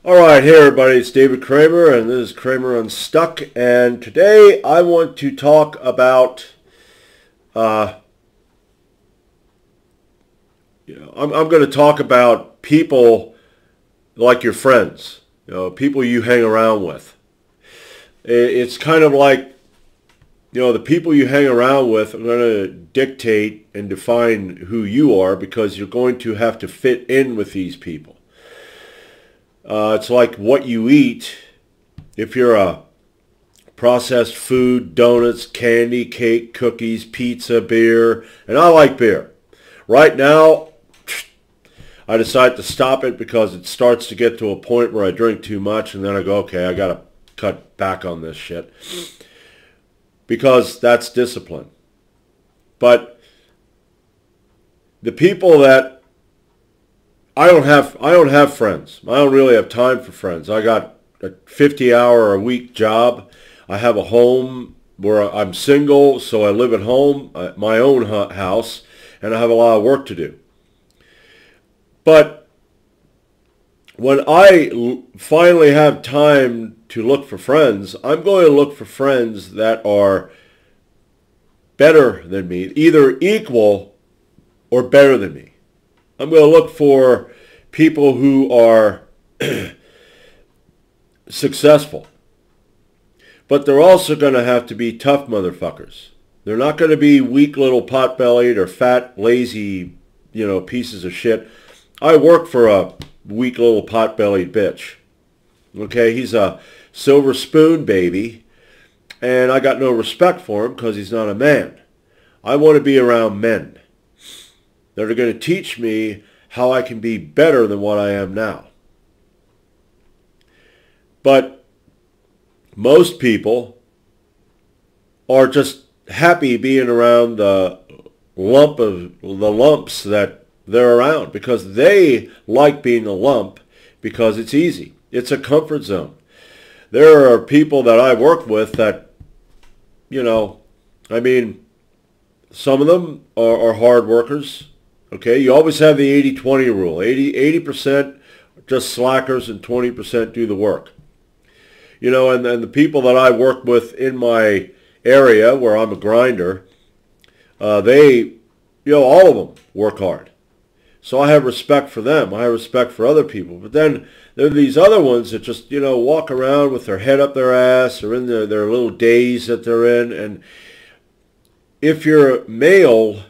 All right, hey everybody, it's David Kramer, and this is Kramer Unstuck, and today I want to talk about, I'm going to talk about people like your friends, people you hang around with. It's kind of like, the people you hang around with are going to dictate and define who you are because you're going to have to fit in with these people. It's like what you eat. If you're a processed food, donuts, candy, cake, cookies, pizza, beer, and I like beer. Right now, I decide to stop it because it starts to get to a point where I drink too much, and then I go, okay, I got to cut back on this shit. Because that's discipline. But the people that I don't have friends. I don't really have time for friends. I got a 50-hour-a-week job. I have a home where I'm single, so I live at home, my own house, and I have a lot of work to do. But when I finally have time to look for friends, I'm going to look for friends that are better than me, either equal or better than me. I'm going to look for people who are successful. But they're also going to have to be tough motherfuckers. They're not going to be weak little pot-bellied or fat, lazy, pieces of shit. I work for a weak little pot-bellied bitch. Okay, he's a silver spoon baby, and I got no respect for him because he's not a man. I want to be around men that are going to teach me how I can be better than what I am now. But most people are just happy being around the lumps that they're around because they like being a lump because it's easy. It's a comfort zone. There are people that I work with that, some of them are hard workers. Okay, you always have the 80-20 rule. 80% just slackers and 20% do the work. And the people that I work with in my area where I'm a grinder, they, all of them work hard. So I have respect for them. I have respect for other people. But then there are these other ones that just, walk around with their head up their ass or in their little daze that they're in. And if you're male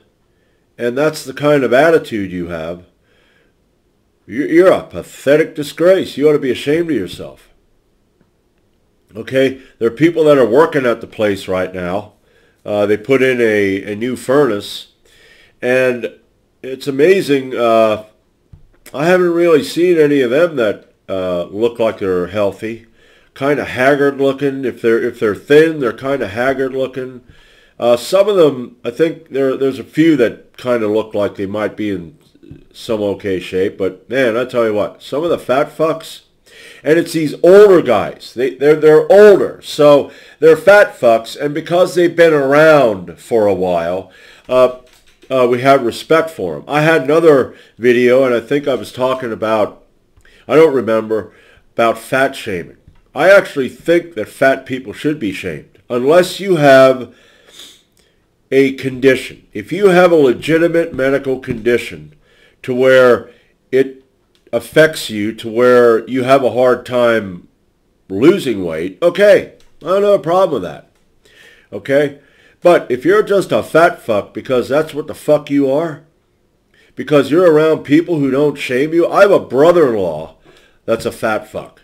and that's the kind of attitude you have, you're a pathetic disgrace. You ought to be ashamed of yourself. Okay? There are people that are working at the place right now. They put in a new furnace. And it's amazing. I haven't really seen any of them that look like they're healthy. Kind of haggard looking. If they're thin, they're kind of haggard looking. Some of them, I think there's a few that kind of look like they might be in some okay shape. But man, I tell you what, some of the fat fucks, and it's these older guys. They're older, so they're fat fucks, and because they've been around for a while, we have respect for them. I had another video, and I think I was talking about, I don't remember, about fat shaming. I actually think that fat people should be shamed, unless you have a condition. If you have a legitimate medical condition to where it affects you to where you have a hard time losing weight, okay, I don't have a problem with that. Okay? But if you're just a fat fuck because that's what the fuck you are, because you're around people who don't shame you, I have a brother-in-law that's a fat fuck.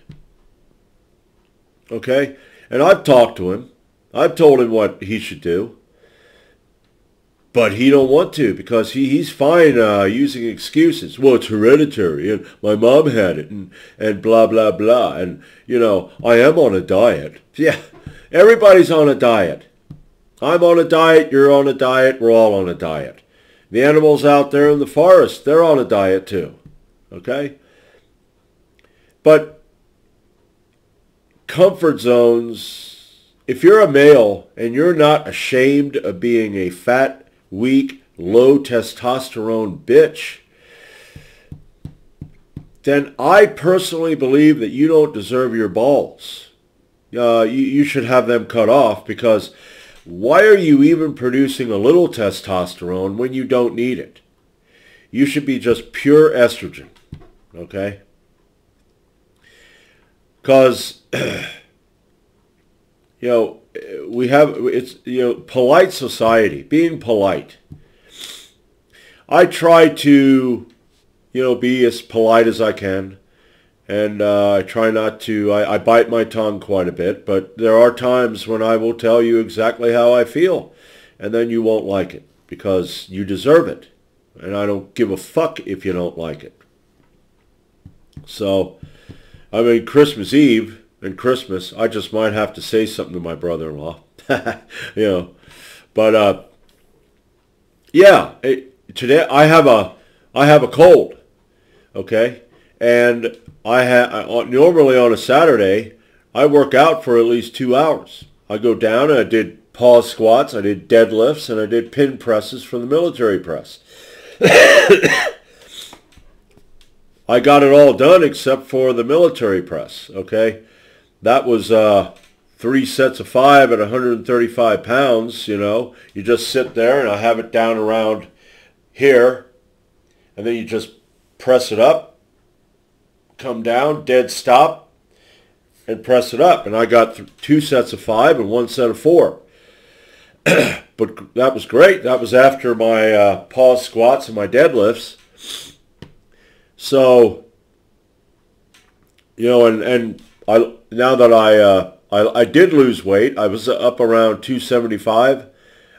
Okay? And I've talked to him. I've told him what he should do. But he don't want to because he's fine using excuses. Well, it's hereditary, and my mom had it, and blah, blah, blah. And, I am on a diet. Yeah, everybody's on a diet. I'm on a diet, you're on a diet, we're all on a diet. The animals out there in the forest, they're on a diet too. Okay? But comfort zones, if you're a male and you're not ashamed of being a fat, weak, low testosterone bitch, then I personally believe that you don't deserve your balls. You should have them cut off, because why are you even producing a little testosterone when you don't need it? You should be just pure estrogen, okay? Because, it's polite society, being polite. I try to, be as polite as I can. And I try not to, I bite my tongue quite a bit, but there are times when I will tell you exactly how I feel, and then you won't like it, because you deserve it, and I don't give a fuck if you don't like it. So, Christmas Eve and Christmas, I just might have to say something to my brother-in-law, but, today I have a cold, okay? And normally on a Saturday, I work out for at least 2 hours. I go down and I did pause squats, I did deadlifts, and I did pin presses for the military press. I got it all done except for the military press, okay? That was 3 sets of 5 at 135 pounds, You just sit there, and I have it down around here, and then you just press it up, come down, dead stop, and press it up. And I got 2 sets of 5 and 1 set of 4. But that was great. That was after my pause squats and my deadlifts. So, and now that I did lose weight, I was up around 275.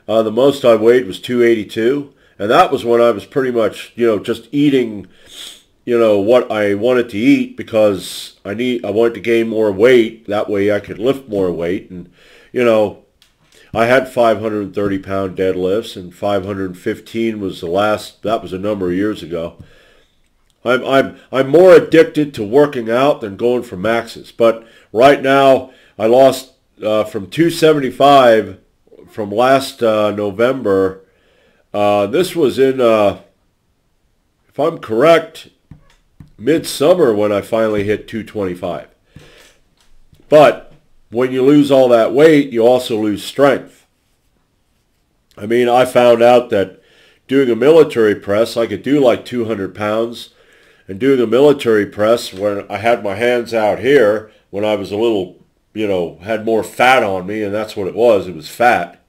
The most I weighed was 282. And that was when I was pretty much, just eating what I wanted to eat, because I wanted to gain more weight. That way I could lift more weight. And, I had 530 pound deadlifts, and 515 was that was a number of years ago. I'm more addicted to working out than going for maxes. But right now I lost from 275 from last November. This was in, if I'm correct, midsummer when I finally hit 225. But when you lose all that weight, you also lose strength. I found out that doing a military press, I could do like 200 pounds. And doing a military press when I had my hands out here, when I was a little, had more fat on me, and that's what it was fat.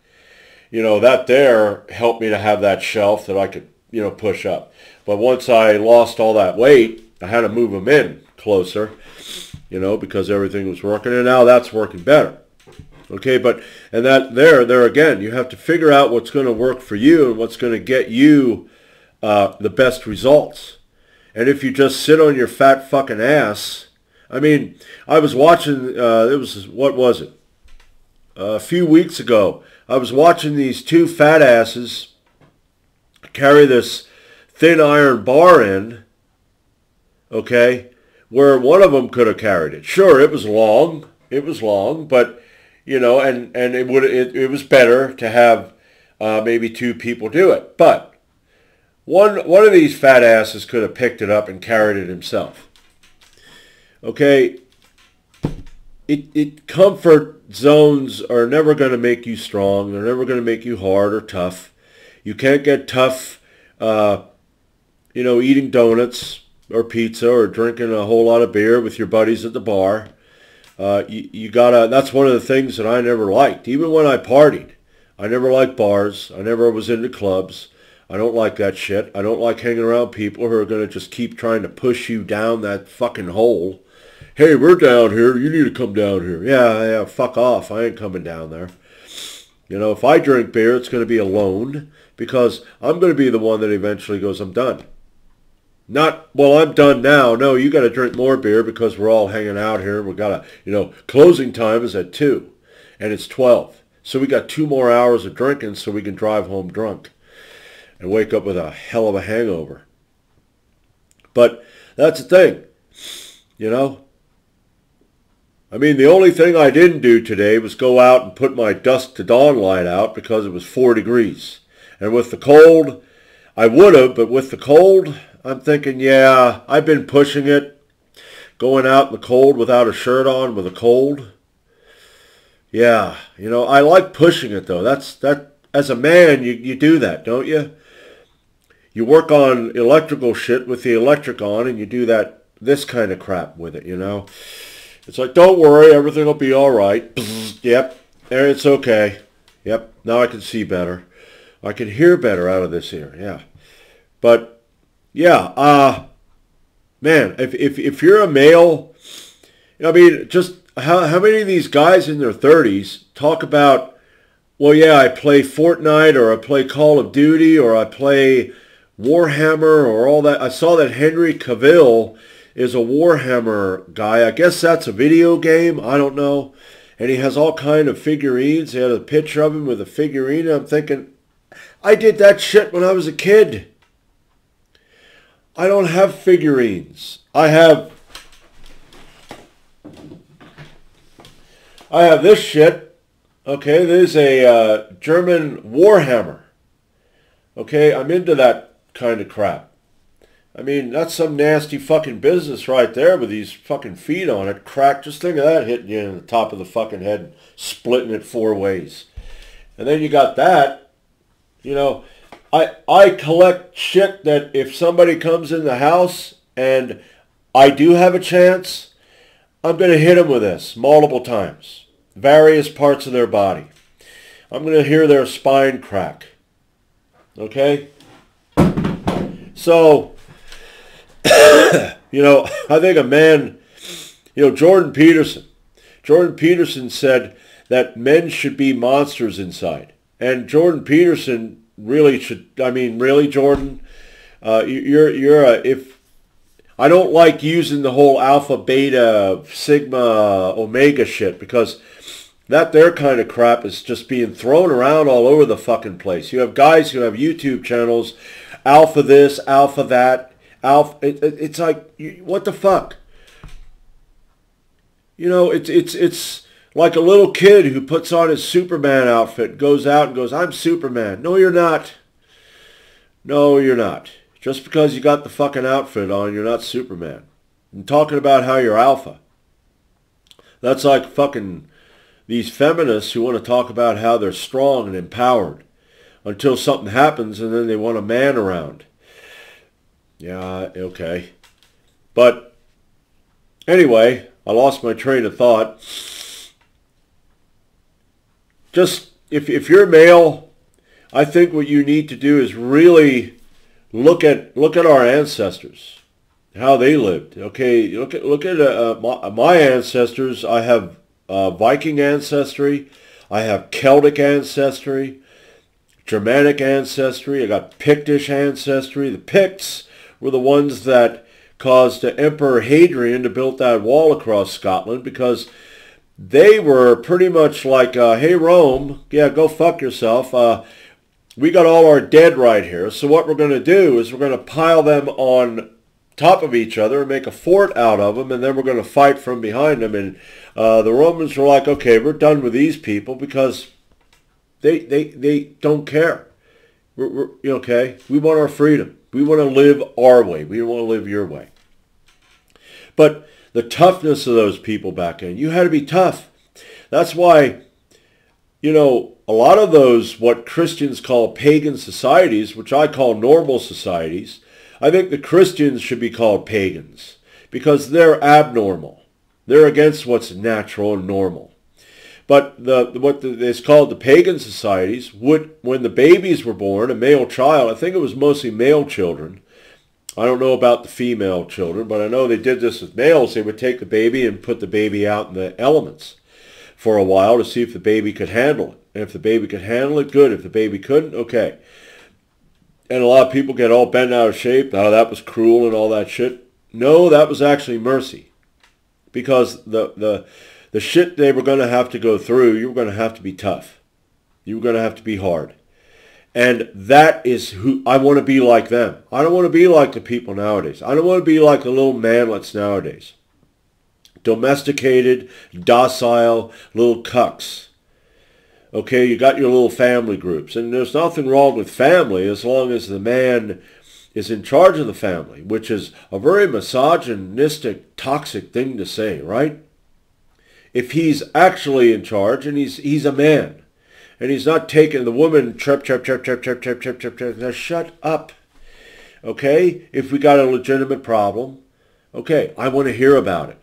That there helped me to have that shelf that I could, push up. But once I lost all that weight, I had to move them in closer, because everything was working, and now that's working better. Okay, and that there again, you have to figure out what's going to work for you and what's going to get you the best results. And if you just sit on your fat fucking ass, I was watching, what was it? A few weeks ago, I was watching these 2 fat asses carry this thin iron bar in, okay, where one of them could have carried it. Sure, it was long, but, and it was better to have maybe 2 people do it. But one of these fat asses could have picked it up and carried it himself. Okay, comfort zones are never going to make you strong. They're never going to make you hard or tough. You can't get tough, eating donuts or pizza or drinking a whole lot of beer with your buddies at the bar. You gotta. That's one of the things that I never liked. Even when I partied, I never liked bars. I never was into clubs. I don't like that shit. I don't like hanging around people who are going to just keep trying to push you down that fucking hole. Hey, we're down here. You need to come down here. Yeah, fuck off. I ain't coming down there. If I drink beer, it's going to be alone, because I'm going to be the one that eventually goes, I'm done. Not, well, I'm done now. No, you got to drink more beer because we're all hanging out here. We got to, closing time is at 2 and it's 12. So we got 2 more hours of drinking so we can drive home drunk and wake up with a hell of a hangover. But that's the thing, the only thing I didn't do today was go out and put my dusk to dawn light out because it was 4 degrees. And with the cold, I would have, but with the cold, I'm thinking, yeah, I've been pushing it, going out in the cold without a shirt on with a cold. Yeah, I like pushing it though. That as a man, you do that, don't you? You work on electrical shit with the electric on, and you do this kind of crap with it. It's like, don't worry, everything will be all right. Yep, it's okay. Yep, now I can see better. I can hear better out of this ear. Yeah, but yeah, man, if you're a male, I mean, just how many of these guys in their 30s talk about, well, yeah, I play Fortnite, or I play Call of Duty, or I play Warhammer, or all that. I saw that Henry Cavill is a Warhammer guy. I guess that's a video game. I don't know. And he has all kind of figurines. He had a picture of him with a figurine. I'm thinking, I did that shit when I was a kid. I don't have figurines. I have this shit. Okay, there's a German Warhammer. Okay, I'm into that kind of crap. I mean, that's some nasty fucking business right there with these fucking feet on it. Crack, just think of that hitting you in the top of the fucking head and splitting it 4 ways. And then you got that, I collect shit that if somebody comes in the house and I do have a chance, I'm going to hit them with this multiple times. Various parts of their body. I'm going to hear their spine crack. Okay? So, I think a man, Jordan Peterson said that men should be monsters inside. And Jordan Peterson really should, really, Jordan, if I don't like using the whole alpha, beta, sigma, omega shit, because that there kind of crap is just being thrown around all over the fucking place. You have guys who have YouTube channels, alpha this, alpha that, alpha. It's like, what the fuck? It's like a little kid who puts on his Superman outfit, goes out and goes, I'm Superman. No, you're not. No, you're not. Just because you got the fucking outfit on, you're not Superman. I'm talking about how you're alpha. That's like fucking these feminists who want to talk about how they're strong and empowered until something happens and then they want a man around. Yeah, okay. But anyway, I lost my train of thought. Just, if you're male, I think what you need to do is really look at our ancestors, how they lived. Okay, look at my ancestors. I have Viking ancestry. I have Celtic ancestry, Germanic ancestry. I got Pictish ancestry. The Picts were the ones that caused Emperor Hadrian to build that wall across Scotland, because they were pretty much like, hey, Rome, yeah, go fuck yourself. We got all our dead right here. So what we're going to do is we're going to pile them on top of each other and make a fort out of them, and then we're going to fight from behind them. And the Romans were like, okay, we're done with these people because they don't care. We're okay? We want our freedom. We want to live our way. We don't want to live your way. But the toughness of those people back then, you had to be tough. That's why, a lot of those, what Christians call pagan societies, which I call normal societies, I think the Christians should be called pagans because they're abnormal. They're against what's natural and normal. But it's called the pagan societies, when the babies were born, a male child, I think it was mostly male children. I don't know about the female children, but I know they did this with males. They would take the baby and put the baby out in the elements for a while to see if the baby could handle it. And if the baby could handle it, good. If the baby couldn't, okay. And a lot of people get all bent out of shape. Oh, that was cruel and all that shit. No, that was actually mercy. Because the shit they were going to have to go through, you were going to have to be tough. You were going to have to be hard. And that is who I want to be like them. I don't want to be like the people nowadays. I don't want to be like the little manlets nowadays. Domesticated, docile, little cucks. Okay, you got your little family groups. And there's nothing wrong with family as long as the man is in charge of the family, which is a very misogynistic, toxic thing to say, right? If he's actually in charge and he's a man and he's not taking the woman, chirp. Now shut up. Okay? If we got a legitimate problem, okay, I want to hear about it.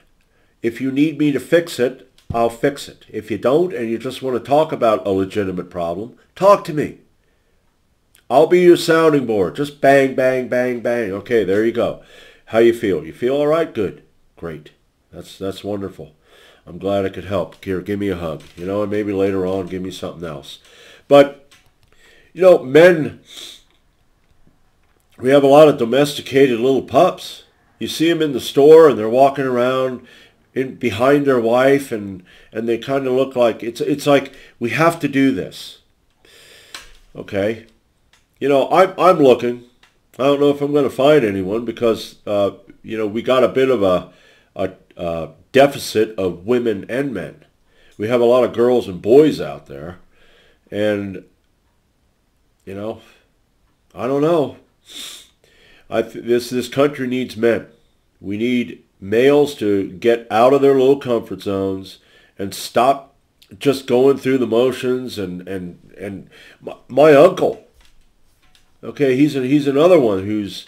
If you need me to fix it, I'll fix it. If you don't and you just want to talk about a legitimate problem, talk to me. I'll be your sounding board. Just bang, bang, bang, bang. Okay, there you go. How you feel? You feel all right? Good. Great. That's wonderful. I'm glad I could help. Here, give me a hug. And maybe later on give me something else. But, men, we have a lot of domesticated little pups. You see them in the store and they're walking around behind their wife and they kind of look like, it's like we have to do this. Okay? I'm looking. I don't know if I'm going to find anyone because, we got a bit of a deficit of women and men. We have a lot of girls and boys out there. And, I don't know. This country needs men. We need males to get out of their little comfort zones and stop just going through the motions. And my uncle, okay, he's another one who's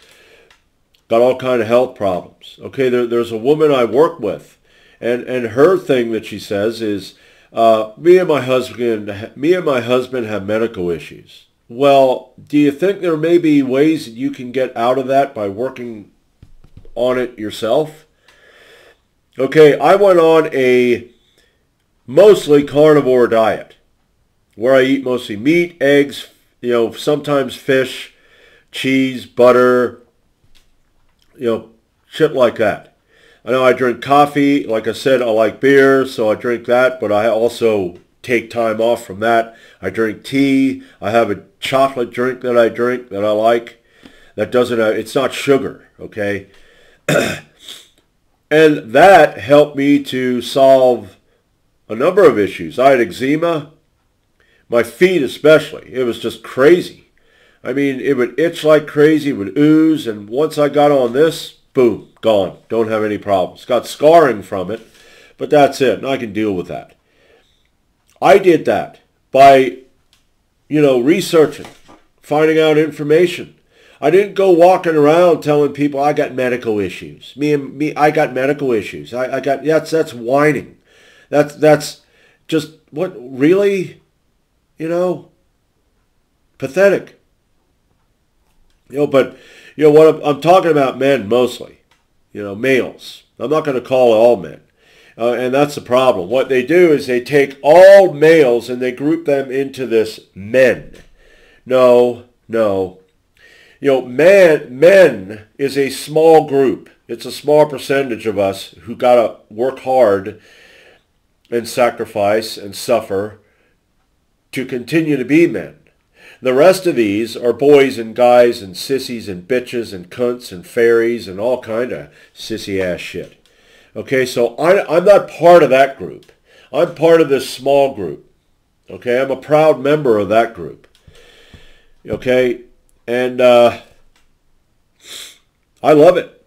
got all kind of health problems. Okay, there's a woman I work with, and her thing that she says is, me and my husband have medical issues. Well, do you think there may be ways that you can get out of that by working on it yourself? Okay, I went on a mostly carnivore diet where I eat mostly meat, eggs, sometimes fish, cheese, butter, shit like that. I know I drink coffee. Like I said, I like beer, so I drink that, but I also take time off from that. I drink tea. I have a chocolate drink that I drink that I like. That doesn't, it's not sugar, okay? And that helped me to solve a number of issues. I had eczema, my feet especially. It was just crazy. I mean, it would itch like crazy, it would ooze, and once I got on this, boom, gone. Don't have any problems. Got scarring from it, but that's it, and I can deal with that. I did that by, researching, finding out information. I didn't go walking around telling people I got medical issues. I got medical issues. That's whining. That's just, what, really? Pathetic. But, what I'm talking about men mostly, males. I'm not going to call it all men. And that's the problem. What they do is they take all males and they group them into this men. No. Men is a small group. It's a small percentage of us who got to work hard and sacrifice and suffer to continue to be men. The rest of these are boys and guys and sissies and bitches and cunts and fairies and all kind of sissy ass shit. Okay, so I'm not part of that group. I'm part of this small group. Okay, I'm a proud member of that group. Okay, and I love it.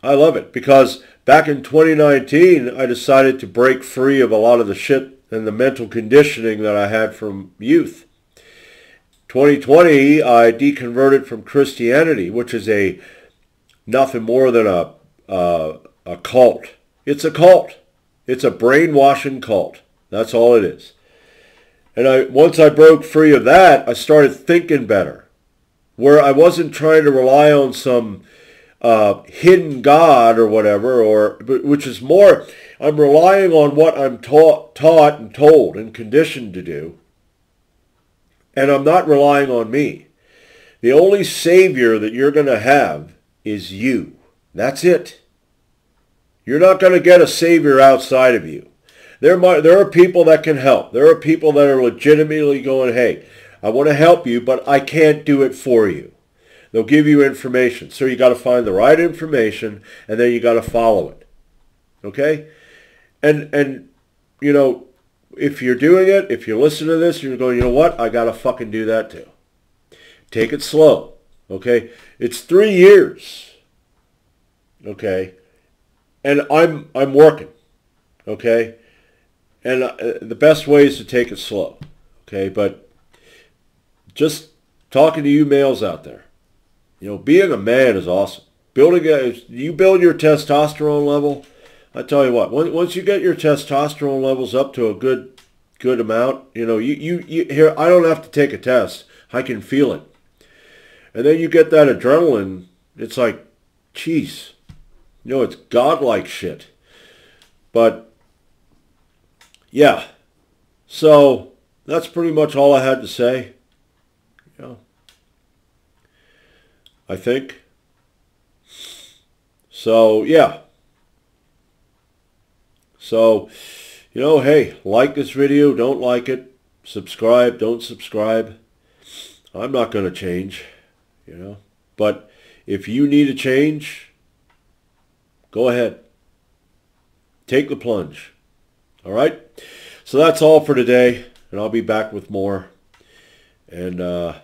I love it because back in 2019, I decided to break free of a lot of the shit and the mental conditioning that I had from youth. 2020, I deconverted from Christianity, which is nothing more than a cult. It's a cult. It's a brainwashing cult. That's all it is. And once I broke free of that, I started thinking better, where I wasn't trying to rely on some hidden God or whatever, which is more, I'm relying on what I'm taught and told and conditioned to do. And I'm not relying on me. The only savior that you're going to have is you. That's it. You're not going to get a savior outside of you. There are people that can help. There are people that are legitimately going, hey, I want to help you, but I can't do it for you. They'll give you information. So you got to find the right information, and then you got to follow it. Okay? And if you're doing it, if you listen to this, you're going, you know what? I got to fucking do that too. Take it slow. Okay? It's 3 years. Okay? And I'm working. Okay? And the best way is to take it slow. Okay? But just talking to you males out there, being a man is awesome. You build your testosterone level. I tell you what, once you get your testosterone levels up to a good amount, you here, I don't have to take a test. I can feel it. And then you get that adrenaline. It's like, geez, it's godlike shit. But yeah, so that's pretty much all I had to say. I think. So yeah. So, hey, like this video, don't like it. Subscribe, don't subscribe. I'm not going to change, But if you need a change, go ahead. Take the plunge. All right? So that's all for today, and I'll be back with more. And, yeah,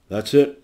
that's it.